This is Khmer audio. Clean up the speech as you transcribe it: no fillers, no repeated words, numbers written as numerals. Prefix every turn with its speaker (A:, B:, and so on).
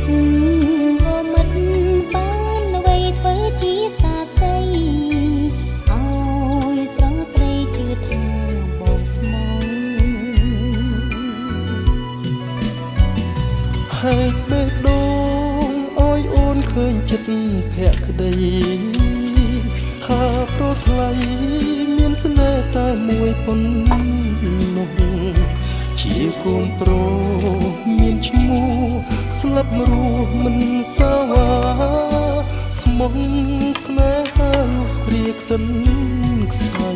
A: ត់អូមិត្តបានអ្វីធ្វើជាសាស័យអើយស្រងស្រីជឿថាបងស្មង
B: ហេតុបេះដូងអើយអូនឃើញចិត្តភក្តីហាប្រថ្លៃមានស្នេហ៍តែមួយប៉ុណ្ណោះជាកូនប្រុសមានឈ្មោះស្លាប់រស់មិនសាវាស្មងស្នេហាលុះព្រាកសិនខ្សែ